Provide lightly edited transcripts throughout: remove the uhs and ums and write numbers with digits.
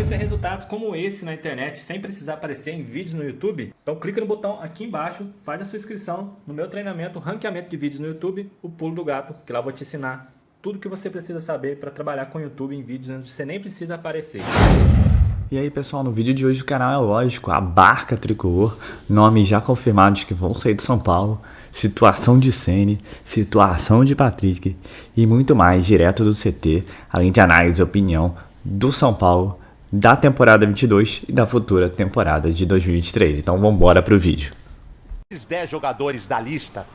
querer ter resultados como esse na internet sem precisar aparecer em vídeos no YouTube? Então clica no botão aqui embaixo, faz a sua inscrição no meu treinamento Ranqueamento de Vídeos no YouTube, o Pulo do Gato, que lá eu vou te ensinar tudo que você precisa saber para trabalhar com o YouTube em vídeos onde você nem precisa aparecer. E aí pessoal, no vídeo de hoje o canal é lógico, a Barca Tricolor, nomes já confirmados que vão sair do São Paulo, situação de Ceni, situação de Patrick e muito mais direto do CT, além de análise e opinião do São Paulo, da temporada 22 e da futura temporada de 2023. Então vamos embora pro vídeo. Esses 10 jogadores da lista,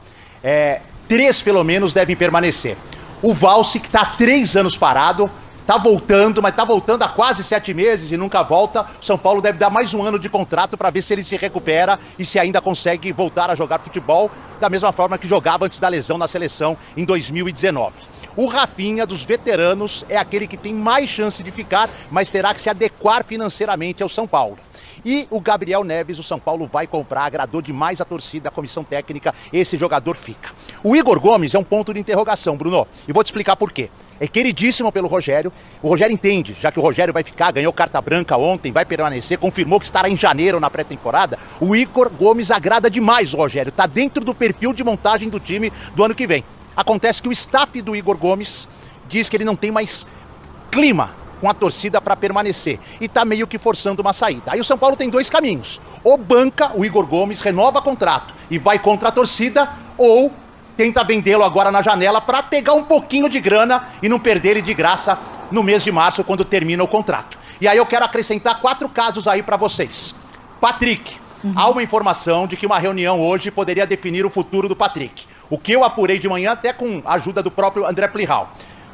3 pelo menos devem permanecer. O Valse, que está há 3 anos parado, tá voltando, mas tá voltando há quase 7 meses e nunca volta. O São Paulo deve dar mais um ano de contrato para ver se ele se recupera e se ainda consegue voltar a jogar futebol da mesma forma que jogava antes da lesão na seleção em 2019. O Rafinha, dos veteranos, é aquele que tem mais chance de ficar, mas terá que se adequar financeiramente ao São Paulo. E o Gabriel Neves, o São Paulo vai comprar, agradou demais a torcida, a comissão técnica, esse jogador fica. O Igor Gomes é um ponto de interrogação, Bruno, e vou te explicar por quê. É queridíssimo pelo Rogério, o Rogério entende, já que o Rogério vai ficar, ganhou carta branca ontem, vai permanecer, confirmou que estará em janeiro na pré-temporada, o Igor Gomes agrada demais o Rogério, está dentro do perfil de montagem do time do ano que vem. Acontece que o staff do Igor Gomes diz que ele não tem mais clima com a torcida para permanecer e tá meio que forçando uma saída. Aí o São Paulo tem 2 caminhos: ou banca o Igor Gomes, renova contrato e vai contra a torcida, ou tenta vendê-lo agora na janela para pegar um pouquinho de grana e não perder ele de graça no mês de março quando termina o contrato. E aí eu quero acrescentar 4 casos aí para vocês. Patrick, há uma informação de que uma reunião hoje poderia definir o futuro do Patrick. O que eu apurei de manhã até com a ajuda do próprio André Plihal.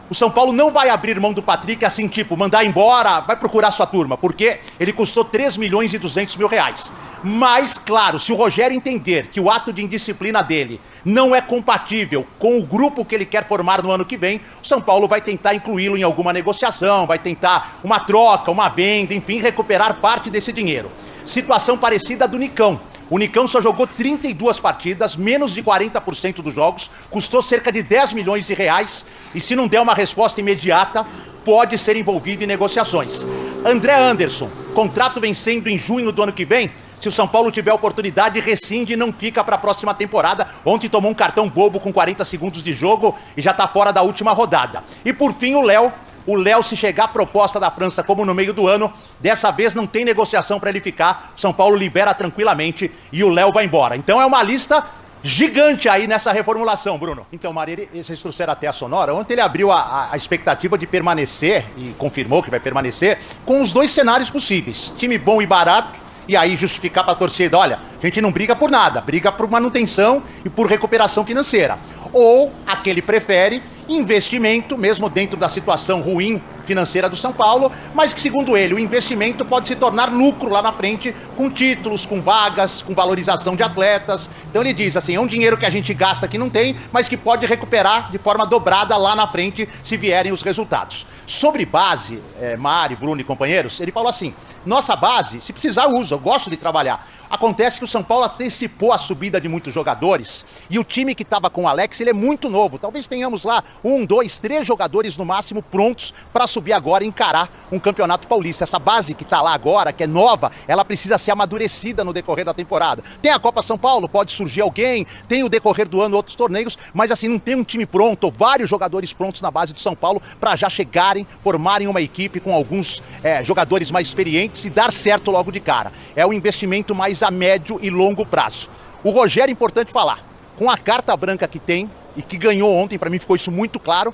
O São Paulo não vai abrir mão do Patrick assim, tipo, mandar embora, vai procurar sua turma, porque ele custou 3 milhões e 200 mil reais. Mas, claro, se o Rogério entender que o ato de indisciplina dele não é compatível com o grupo que ele quer formar no ano que vem, o São Paulo vai tentar incluí-lo em alguma negociação, vai tentar uma troca, uma venda, enfim, recuperar parte desse dinheiro. Situação parecida à do Nicão. O Nicão só jogou 32 partidas, menos de 40% dos jogos, custou cerca de 10 milhões de reais e se não der uma resposta imediata, pode ser envolvido em negociações. André Anderson, contrato vencendo em junho do ano que vem, se o São Paulo tiver oportunidade, rescinde e não fica para a próxima temporada. Ontem tomou um cartão bobo com 40 segundos de jogo e já está fora da última rodada. E por fim o Léo. O Léo, se chegar a proposta da França como no meio do ano, dessa vez não tem negociação para ele ficar. São Paulo libera tranquilamente e o Léo vai embora. Então é uma lista gigante aí nessa reformulação, Bruno. Então, Maria, vocês trouxeram até a Sonora. Ontem ele abriu a expectativa de permanecer, e confirmou que vai permanecer, com os 2 cenários possíveis. Time bom e barato, e aí justificar para a torcida, olha, a gente não briga por nada, briga por manutenção e por recuperação financeira. Ou aquele prefere investimento, mesmo dentro da situação ruim financeira do São Paulo, mas que, segundo ele, o investimento pode se tornar lucro lá na frente, com títulos, com vagas, com valorização de atletas. Então ele diz assim, é um dinheiro que a gente gasta que não tem, mas que pode recuperar de forma dobrada lá na frente, se vierem os resultados. Sobre base, Mari, Bruno e companheiros, ele falou assim, nossa base, se precisar usa, eu gosto de trabalhar. Acontece que o São Paulo antecipou a subida de muitos jogadores e o time que estava com o Alex, ele é muito novo. Talvez tenhamos lá 1, 2, 3 jogadores no máximo prontos para subir agora e encarar um campeonato paulista. Essa base que está lá agora, que é nova, ela precisa ser amadurecida no decorrer da temporada. Tem a Copa São Paulo, pode surgir alguém, tem o decorrer do ano outros torneios, mas assim, não tem um time pronto, ou vários jogadores prontos na base do São Paulo para já chegarem, formarem uma equipe com alguns jogadores mais experientes e dar certo logo de cara. É um investimento mais a médio e longo prazo. O Rogério, importante falar, com a carta branca que tem e que ganhou ontem, para mim ficou isso muito claro,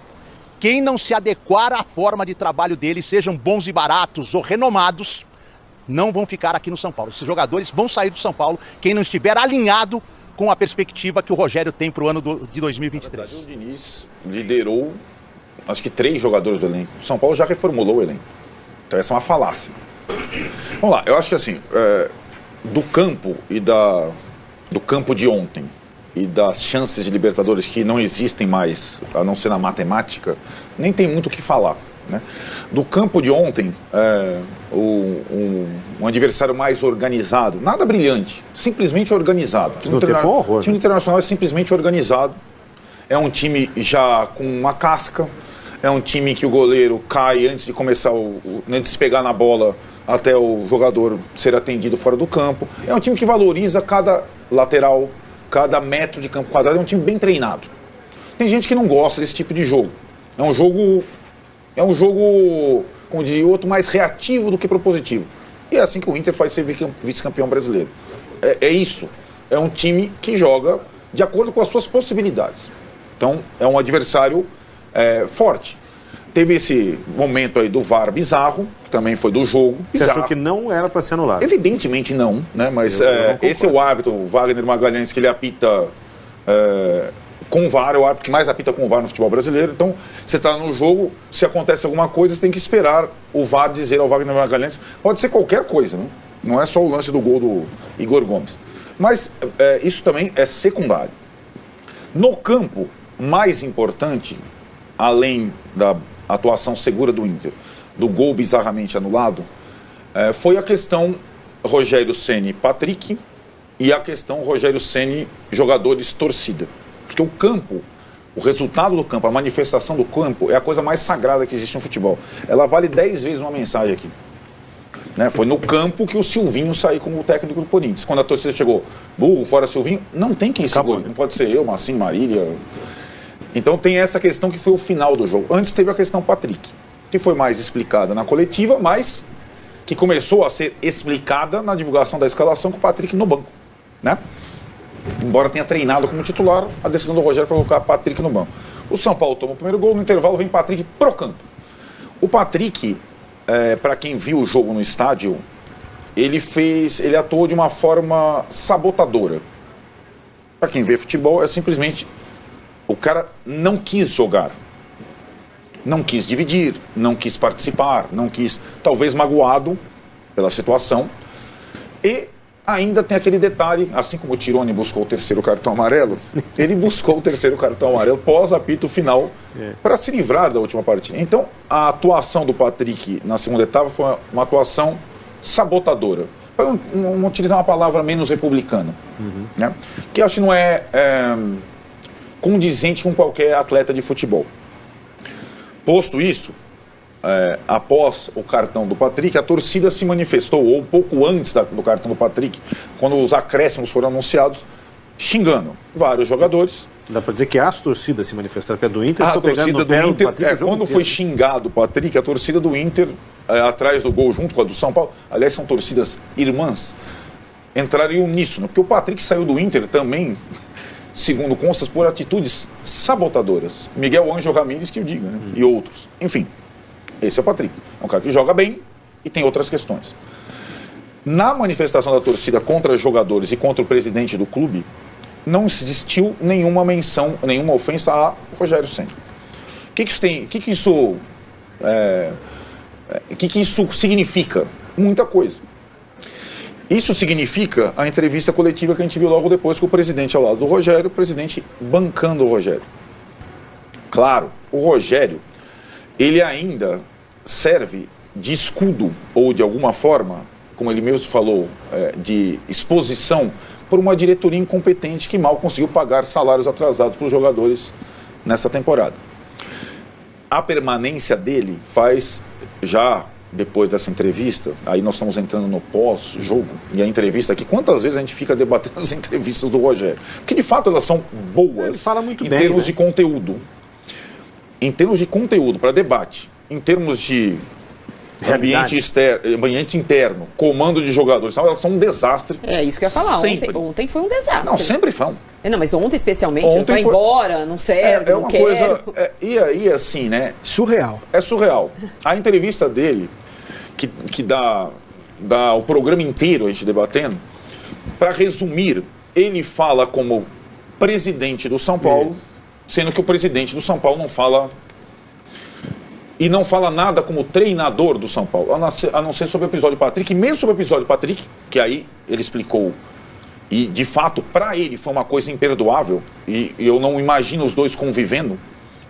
quem não se adequar à forma de trabalho dele, sejam bons e baratos ou renomados, não vão ficar aqui no São Paulo. Esses jogadores vão sair do São Paulo, quem não estiver alinhado com a perspectiva que o Rogério tem para o ano de 2023. Na verdade, o Diniz liderou, acho que 3 jogadores do elenco. O São Paulo já reformulou o elenco. Então essa é uma falácia. Vamos lá, eu acho que assim, do campo e do campo de ontem e das chances de Libertadores que não existem mais, a não ser na matemática, nem tem muito o que falar, né? Do campo de ontem, um adversário mais organizado, nada brilhante, simplesmente organizado. O time internacional é simplesmente organizado, é um time já com uma casca, É um time que o goleiro cai antes de começar, antes de se pegar na bola até o jogador ser atendido fora do campo. É um time que valoriza cada lateral, cada metro de campo quadrado. É um time bem treinado. Tem gente que não gosta desse tipo de jogo. É um jogo, como diria o outro, mais reativo do que propositivo. E é assim que o Inter faz ser vice-campeão brasileiro. É isso. É um time que joga de acordo com as suas possibilidades. Então, é um adversário forte. Teve esse momento aí do VAR bizarro, que também foi do jogo. Você achou que não era para ser anulado? Evidentemente não, né? Mas esse é o árbitro, o Wagner Magalhães, que ele apita com o VAR, é o árbitro que mais apita com o VAR no futebol brasileiro. Então, você está no jogo, se acontece alguma coisa, você tem que esperar o VAR dizer ao Wagner Magalhães. Pode ser qualquer coisa, né? Não é só o lance do gol do Igor Gomes. Mas isso também é secundário. No campo, mais importante, além da atuação segura do Inter, do gol bizarramente anulado, foi a questão Rogério Ceni Patrick e a questão Rogério Ceni jogadores torcida. Porque o campo, o resultado do campo, a manifestação do campo é a coisa mais sagrada que existe no futebol. Ela vale 10 vezes uma mensagem aqui. Né? Foi no campo que o Silvinho saiu como técnico do Corinthians. Quando a torcida chegou, burro, fora Silvinho, não tem quem segure. Não pode ser eu, Massim, Marília. Então tem essa questão que foi o final do jogo. Antes teve a questão Patrick, que foi mais explicada na coletiva, mas que começou a ser explicada na divulgação da escalação com o Patrick no banco. Né? Embora tenha treinado como titular, a decisão do Rogério foi colocar Patrick no banco. O São Paulo toma o primeiro gol, no intervalo vem Patrick pro campo. O Patrick, para quem viu o jogo no estádio, ele atuou de uma forma sabotadora. Para quem vê futebol, é simplesmente o cara não quis jogar, não quis dividir, não quis participar, não quis, talvez magoado pela situação. E ainda tem aquele detalhe, assim como o Tirone buscou o terceiro cartão amarelo, ele buscou o terceiro cartão amarelo pós-apito final para se livrar da última partida. Então, a atuação do Patrick na segunda etapa foi uma atuação sabotadora. Para não utilizar uma palavra menos republicana, né? Que acho que não é condizente com qualquer atleta de futebol. Posto isso, após o cartão do Patrick, a torcida se manifestou, ou um pouco antes do cartão do Patrick, quando os acréscimos foram anunciados, xingando vários jogadores. Dá para dizer que as torcidas se manifestaram, porque a do Inter a torcida do Inter, quando foi xingado o Patrick, a torcida do Inter, atrás do gol, junto com a do São Paulo, aliás, são torcidas irmãs, entraram em uníssono, porque o Patrick saiu do Inter também, segundo constas, por atitudes sabotadoras. Miguel Ângelo Ramírez que o diga, né? E outros. Enfim, esse é o Patrick. É um cara que joga bem e tem outras questões. Na manifestação da torcida contra jogadores e contra o presidente do clube, não existiu nenhuma menção, nenhuma ofensa a Rogério Ceni. O que isso significa? Muita coisa. Isso significa a entrevista coletiva que a gente viu logo depois com o presidente ao lado do Rogério, o presidente bancando o Rogério. Claro, o Rogério, ele ainda serve de escudo, ou de alguma forma, como ele mesmo falou, de exposição, por uma diretoria incompetente que mal conseguiu pagar salários atrasados para os jogadores nessa temporada. A permanência dele faz, já depois dessa entrevista, aí nós estamos entrando no pós-jogo, e a entrevista aqui, quantas vezes a gente fica debatendo as entrevistas do Rogério? Porque de fato elas são boas. Ele fala muito em bem, termos né? de conteúdo. Em termos de conteúdo para debate, em termos de ambiente interno, comando de jogadores, elas são um desastre. É isso que eu ia falar. Ontem foi um desastre. Não, sempre foi. Não, mas ontem especialmente, vai embora, não serve, não quero. Coisa, e aí assim, né? Surreal. É surreal. A entrevista dele, que dá o programa inteiro a gente debatendo, para resumir, ele fala como presidente do São Paulo, sendo que o presidente do São Paulo não fala... E não fala nada como treinador do São Paulo, a não ser sobre o episódio do Patrick. E mesmo sobre o episódio do Patrick, que aí ele explicou, e de fato, para ele foi uma coisa imperdoável, e eu não imagino os dois convivendo,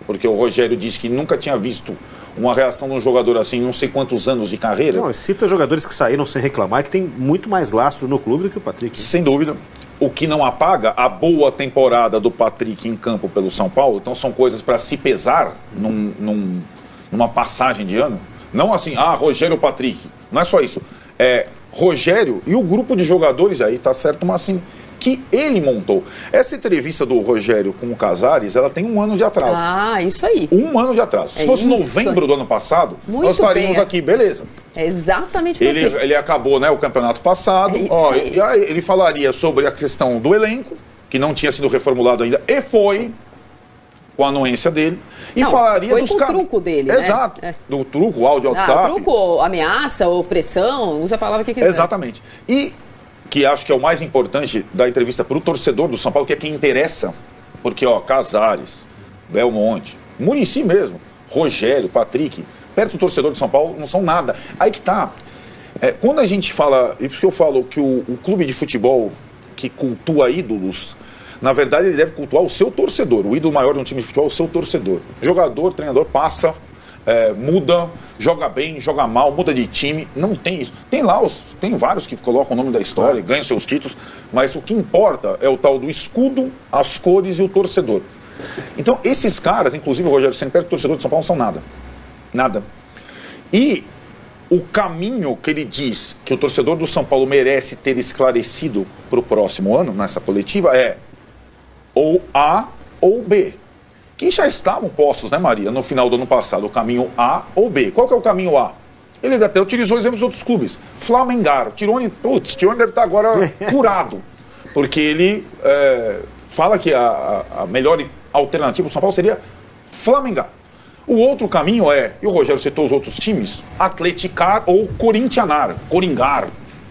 porque o Rogério disse que nunca tinha visto uma reação de um jogador assim, não sei quantos anos de carreira. Não, cita jogadores que saíram sem reclamar, que tem muito mais lastro no clube do que o Patrick. Sem dúvida. o que não apaga a boa temporada do Patrick em campo pelo São Paulo. Então são coisas para se pesar numa passagem de ano. Não assim, Rogério Patrick. Não é só isso. É Rogério e o grupo de jogadores aí, tá certo, mas assim, que ele montou. Essa entrevista do Rogério com o Casares, ela tem 1 ano de atraso. Ah, isso aí. 1 ano de atraso. Se fosse novembro do ano passado, muito nós estaríamos bem, aqui, beleza. É exatamente o que ele acabou, né, o campeonato passado. E aí ele falaria sobre a questão do elenco, que não tinha sido reformulado ainda, e foi com a anuência dele. E não, falaria foi dos com o truco dele, Exato. Né? Do truco, áudio, WhatsApp. Truco, ameaça, opressão, usa a palavra que quiser. Exatamente. E que acho que é o mais importante da entrevista para o torcedor do São Paulo, que é quem interessa, porque, Casares, Belmonte, Muricy mesmo, Rogério, Patrick, perto do torcedor de São Paulo, não são nada. Aí que tá. Quando a gente fala, e por isso que eu falo que o clube de futebol que cultua ídolos, na verdade ele deve cultuar o seu torcedor. O ídolo maior de um time de futebol é o seu torcedor. Jogador, treinador, passa, muda, joga bem, joga mal, muda de time, não tem isso. Tem vários que colocam o nome da história, ganham seus títulos, mas o que importa é o tal do escudo, as cores e o torcedor. Então esses caras, inclusive o Rogério Ceni, perto do torcedor de São Paulo, não são nada. Nada. E o caminho que ele diz que o torcedor do São Paulo merece ter esclarecido para o próximo ano, nessa coletiva, é ou A ou B. Que já estavam postos, né, Maria, no final do ano passado, o caminho A ou B. Qual que é o caminho A? Ele até utilizou exemplos de outros clubes. Flamengar. Tirone deve estar agora curado. Porque ele fala que a melhor alternativa do São Paulo seria Flamengar. O outro caminho e o Rogério citou os outros times, Atleticar ou Corintianar, Coringar.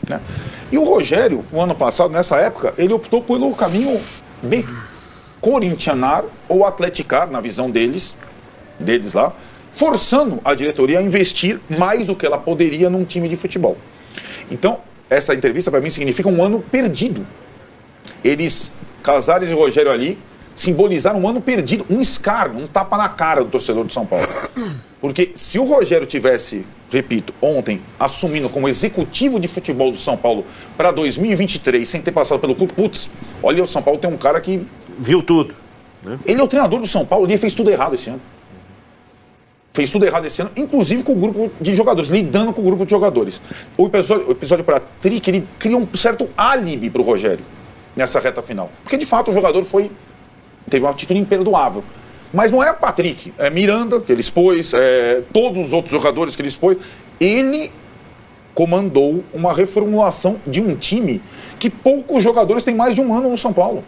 Né? E o Rogério, no ano passado, nessa época, ele optou pelo caminho B. Corintianar ou Atleticar, na visão deles lá, forçando a diretoria a investir mais do que ela poderia num time de futebol. Então, essa entrevista para mim significa um ano perdido. Casares e Rogério ali, simbolizaram um ano perdido, um escárnio, um tapa na cara do torcedor de São Paulo. Porque se o Rogério tivesse, repito, ontem, assumindo como executivo de futebol do São Paulo para 2023, sem ter passado pelo clube, olha, o São Paulo tem um cara que viu tudo. Né? Ele é o treinador do São Paulo e ele fez tudo errado esse ano. Fez tudo errado esse ano, inclusive com o grupo de jogadores, lidando com o grupo de jogadores. O episódio para Trick, ele cria um certo álibi para o Rogério nessa reta final. Porque, de fato, o jogador teve uma atitude imperdoável. Mas não é Patrick, é Miranda, que ele expôs, todos os outros jogadores que ele expôs. Ele comandou uma reformulação de um time que poucos jogadores têm mais de 1 ano no São Paulo.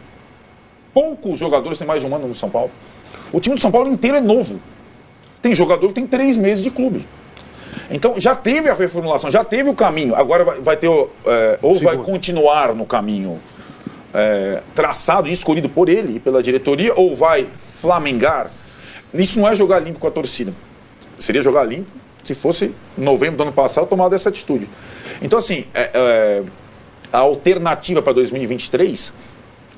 Poucos jogadores têm mais de 1 ano no São Paulo. O time do São Paulo inteiro é novo. Tem jogador que tem 3 meses de clube. Então já teve a reformulação, já teve o caminho. Agora vai ter, vai continuar no caminho traçado e escolhido por ele e pela diretoria, ou vai flamengar. Isso não é jogar limpo com a torcida. Seria jogar limpo se fosse em novembro do ano passado tomado essa atitude. Então, assim, a alternativa para 2023,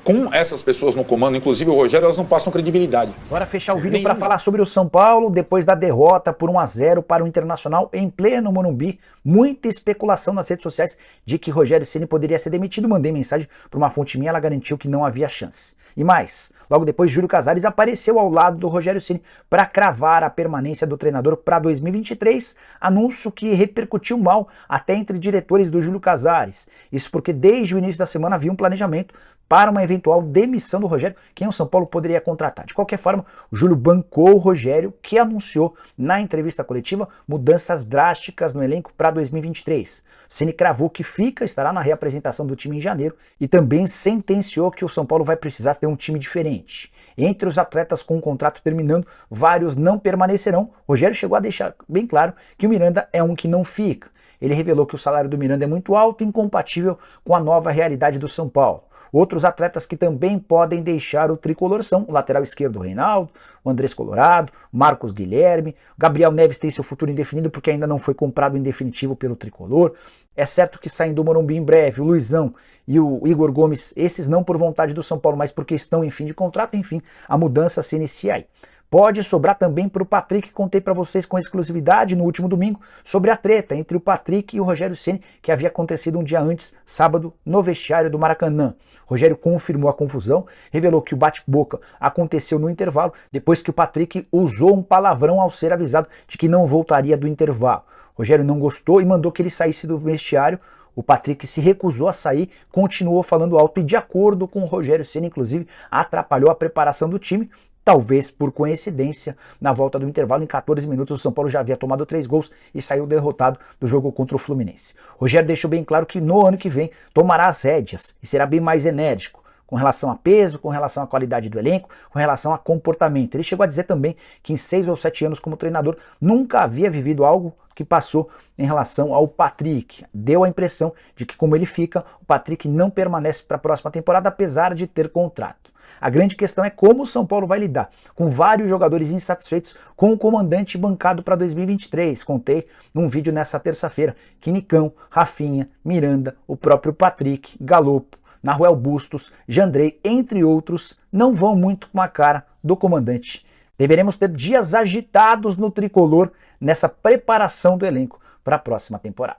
com essas pessoas no comando, inclusive o Rogério, elas não passam credibilidade. Bora fechar o vídeo para falar sobre o São Paulo depois da derrota por 1-0 para o Internacional em pleno Morumbi. Muita especulação nas redes sociais de que Rogério Ceni poderia ser demitido. Mandei mensagem para uma fonte minha, ela garantiu que não havia chance. E mais, logo depois Júlio Casares apareceu ao lado do Rogério Ceni para cravar a permanência do treinador para 2023, anúncio que repercutiu mal até entre diretores do Júlio Casares. Isso porque desde o início da semana havia um planejamento para uma eventual demissão do Rogério, quem o São Paulo poderia contratar. De qualquer forma, o Júlio bancou o Rogério, que anunciou na entrevista coletiva mudanças drásticas no elenco para 2023. Ceni cravou que estará na reapresentação do time em janeiro e também sentenciou que o São Paulo vai precisar ter um time diferente. Entre os atletas com o contrato terminando, vários não permanecerão. Rogério chegou a deixar bem claro que o Miranda é um que não fica. Ele revelou que o salário do Miranda é muito alto e incompatível com a nova realidade do São Paulo. Outros atletas que também podem deixar o tricolor são o lateral esquerdo Reinaldo, o Andrés Colorado, Marcos Guilherme, Gabriel Neves tem seu futuro indefinido porque ainda não foi comprado em definitivo pelo tricolor. É certo que saem do Morumbi em breve o Luizão e o Igor Gomes, esses não por vontade do São Paulo, mas porque estão em fim de contrato, enfim, a mudança se inicia aí. pode sobrar também para o Patrick. Contei para vocês com exclusividade no último domingo sobre a treta entre o Patrick e o Rogério Ceni, que havia acontecido um dia antes, sábado, no vestiário do Maracanã. Rogério confirmou a confusão, revelou que o bate-boca aconteceu no intervalo, depois que o Patrick usou um palavrão ao ser avisado de que não voltaria do intervalo. Rogério não gostou e mandou que ele saísse do vestiário. O Patrick se recusou a sair, continuou falando alto e, de acordo com o Rogério Ceni, inclusive, atrapalhou a preparação do time. Talvez por coincidência, na volta do intervalo, em 14 minutos, o São Paulo já havia tomado 3 gols e saiu derrotado do jogo contra o Fluminense. Rogério deixou bem claro que no ano que vem tomará as rédeas e será bem mais enérgico com relação a peso, com relação à qualidade do elenco, com relação a comportamento. Ele chegou a dizer também que em 6 ou 7 anos como treinador nunca havia vivido algo que passou em relação ao Patrick. Deu a impressão de que, como ele fica, o Patrick não permanece para a próxima temporada, apesar de ter contrato. A grande questão é como o São Paulo vai lidar com vários jogadores insatisfeitos com o comandante bancado para 2023. Contei num vídeo nessa terça-feira que Nicão, Rafinha, Miranda, o próprio Patrick, Galopo, Nahuel Bustos, Jandrei, entre outros, não vão muito com a cara do comandante. Deveremos ter dias agitados no tricolor nessa preparação do elenco para a próxima temporada.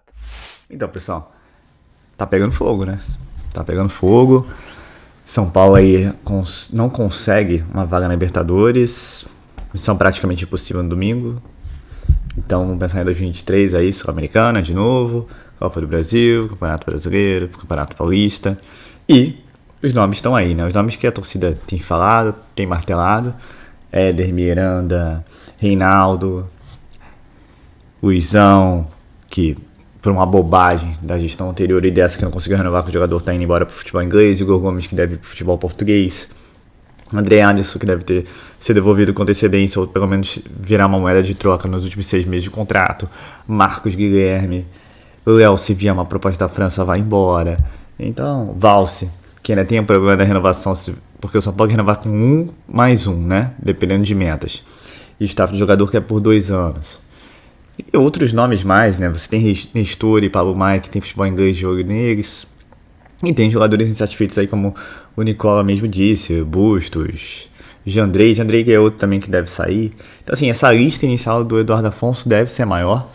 Então, pessoal, tá pegando fogo, né? Tá pegando fogo. São Paulo aí não consegue uma vaga na Libertadores. Missão praticamente impossível no domingo. Então, vamos pensar em 2023 aí, Sul-Americana de novo, Copa do Brasil, Campeonato Brasileiro, Campeonato Paulista. E os nomes estão aí, né? Os nomes que a torcida tem falado, tem martelado. Éder, Miranda, Reinaldo, Luizão, que por uma bobagem da gestão anterior e dessa que não conseguiu renovar com o jogador, tá indo embora pro futebol inglês, Igor Gomes que deve ir pro futebol português, André Anderson que deve ter sido devolvido com antecedência ou pelo menos virar uma moeda de troca nos últimos 6 meses de contrato, Marcos Guilherme, Léo, se vier uma proposta da França, vai embora. Então, Valse, que ainda tem o problema da renovação, porque o São Paulo quer renovar com 1 mais 1, né? Dependendo de metas. E o staff do jogador que é por 2 anos. E outros nomes mais, né? Você tem Nestor e Pablo Maia, que tem futebol inglês de olho neles. E tem jogadores insatisfeitos aí, como o Nicola mesmo disse, Bustos, Jandrei que é outro também que deve sair. Então, assim, essa lista inicial do Eduardo Afonso deve ser maior.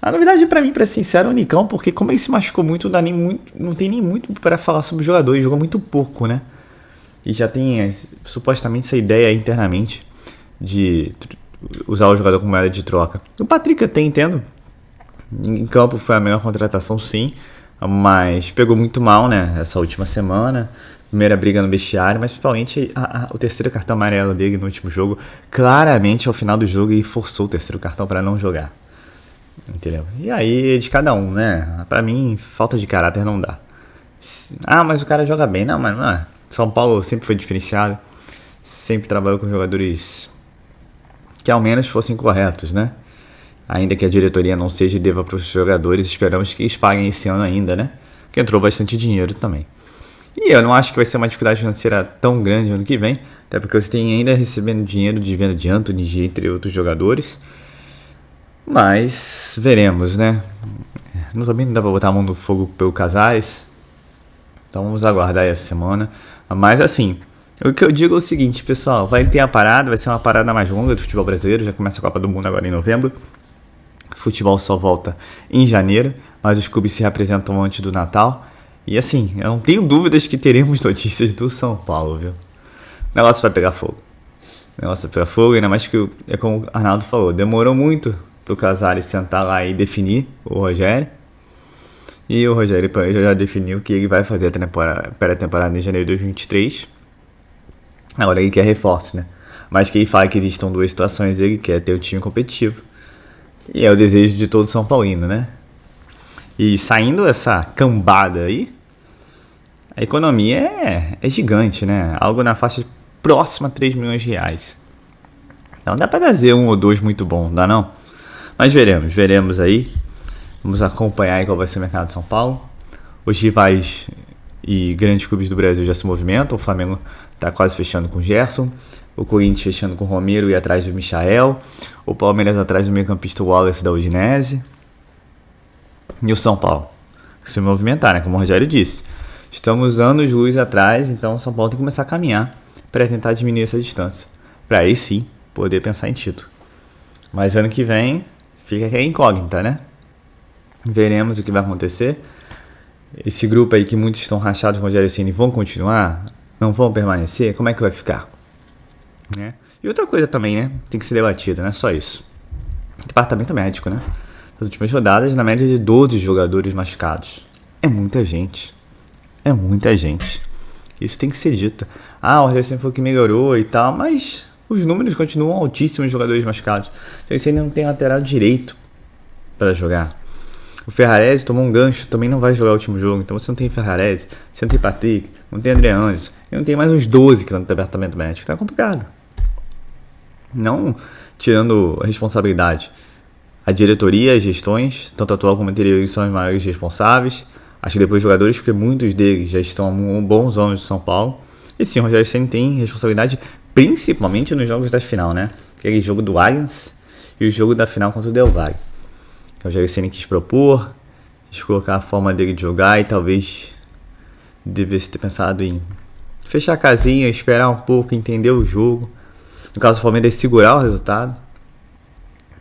A novidade pra mim, pra ser sincero, é o Nicão, porque como ele se machucou muito, não tem nem muito pra falar sobre o jogador, ele jogou muito pouco, né? E já tem supostamente essa ideia internamente de usar o jogador como moeda de troca. O Patrick eu até entendo. Em campo foi a melhor contratação, sim. Mas pegou muito mal, né? Essa última semana. Primeira briga no vestiário. Mas principalmente o terceiro cartão amarelo dele no último jogo. Claramente ao final do jogo ele forçou o terceiro cartão para não jogar. Entendeu? E aí é de cada um, né? Pra mim, falta de caráter não dá. Ah, mas o cara joga bem. Não, mas não é. São Paulo sempre foi diferenciado. Sempre trabalhou com jogadores que ao menos fossem corretos, né? Ainda que a diretoria não seja e deva para os jogadores, esperamos que eles paguem esse ano ainda, né? Que entrou bastante dinheiro também. E eu não acho que vai ser uma dificuldade financeira tão grande ano que vem, até porque você tem ainda recebendo dinheiro de venda de Antony, entre outros jogadores. Mas veremos, né? Também não dá para botar a mão no fogo pelo Casares. Então vamos aguardar essa semana. Mas assim, o que eu digo é o seguinte, pessoal, vai ter a parada, vai ser uma parada mais longa do futebol brasileiro, já começa a Copa do Mundo agora em novembro. O futebol só volta em janeiro, mas os clubes se representam antes do Natal. E assim, eu não tenho dúvidas que teremos notícias do São Paulo, viu? O negócio vai pegar fogo. Ainda mais que, é como o Arnaldo falou, demorou muito pro Casares sentar lá e definir o Rogério. E o Rogério já definiu que ele vai fazer a pré-temporada em janeiro de 2023. Agora ele quer reforço, né? Mas que ele fala que existam 2 situações, ele quer ter um time competitivo. E é o desejo de todo São Paulino, né? E saindo essa cambada aí, a economia é gigante, né? Algo na faixa próxima a 3 milhões de reais. Então dá pra trazer 1 ou 2 muito bom, não dá não? Mas veremos aí. Vamos acompanhar aí qual vai ser o mercado de São Paulo. Os rivais e grandes clubes do Brasil já se movimentam. O Flamengo está quase fechando com o Gerson. O Corinthians fechando com o Romero e atrás do Michael. O Palmeiras atrás do meio-campista Wallace da Udinese. E o São Paulo se movimentar, né? Como o Rogério disse. Estamos anos-luz atrás, então o São Paulo tem que começar a caminhar para tentar diminuir essa distância. Para aí sim poder pensar em título. Mas ano que vem fica aqui a incógnita, né? Veremos o que vai acontecer. Esse grupo aí que muitos estão rachados com o Rogério Ceni vão continuar? Não vão permanecer? Como é que vai ficar? Né? E outra coisa também, né? Tem que ser debatida, não é só isso. Departamento médico, né? Nas últimas rodadas, na média de 12 jogadores machucados. É muita gente. É muita gente. Isso tem que ser dito. O Rogério Ceni foi que melhorou e tal, mas os números continuam altíssimos de jogadores machucados. O Rogério Ceni não tem lateral direito para jogar. O Ferrarese tomou um gancho, também não vai jogar o último jogo. Então você não tem Ferrarese, você não tem Patrick, não tem André Anderson, e não tem mais uns 12 que estão no departamento médico. Tá complicado. Não tirando a responsabilidade. A diretoria, as gestões, tanto atual como anterior, são os maiores responsáveis. Acho que depois os jogadores, porque muitos deles já estão há bons anos de São Paulo. E sim, o Rogério Ceni tem responsabilidade principalmente nos jogos da final, né? Aquele jogo do Allianz e o jogo da final contra o Del Valle. O Rogério Ceni quis propor, quis colocar a forma dele de jogar e talvez devesse ter pensado em fechar a casinha, esperar um pouco, entender o jogo. No caso do Palmeiras, segurar o resultado.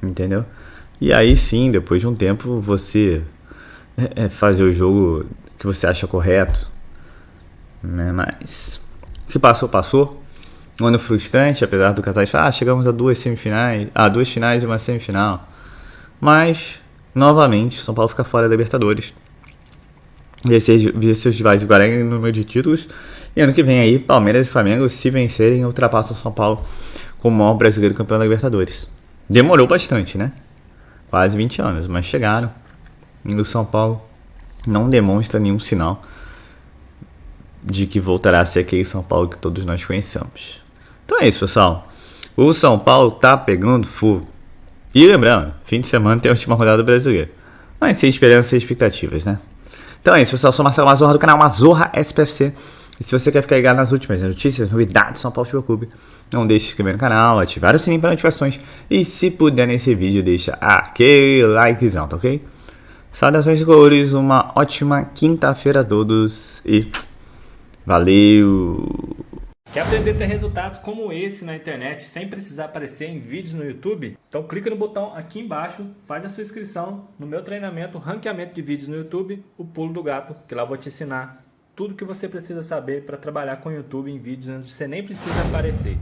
Entendeu? E aí sim, depois de um tempo, você fazer o jogo que você acha correto. Né? Mas o que passou, passou. Um ano frustrante, apesar do Casais falar, chegamos a duas finais e uma semifinal. Mas, novamente, São Paulo fica fora da Libertadores. Vê seus rivais igualarem no número de títulos. E ano que vem aí, Palmeiras e Flamengo, se vencerem, ultrapassam São Paulo como o maior brasileiro campeão da Libertadores. Demorou bastante, né? Quase 20 anos, mas chegaram. E o São Paulo não demonstra nenhum sinal de que voltará a ser aquele São Paulo que todos nós conhecemos. Então é isso, pessoal. O São Paulo tá pegando fogo. E lembrando, fim de semana tem a última rodada brasileira. Mas sem esperança e expectativas, né? Então é isso, pessoal. Eu sou Marcelo Mazorra do canal Mazorra SPFC. E se você quer ficar ligado nas últimas notícias, novidades do São Paulo Futebol Clube, não deixe de se inscrever no canal, ativar o sininho para notificações. E se puder nesse vídeo, deixa aquele likezão, tá ok? Saudações de cores, uma ótima quinta-feira a todos e valeu! Quer aprender a ter resultados como esse na internet sem precisar aparecer em vídeos no YouTube? Então clica no botão aqui embaixo, faz a sua inscrição no meu treinamento Ranqueamento de Vídeos no YouTube, o Pulo do Gato, que lá eu vou te ensinar tudo que você precisa saber para trabalhar com o YouTube em vídeos onde você nem precisa aparecer.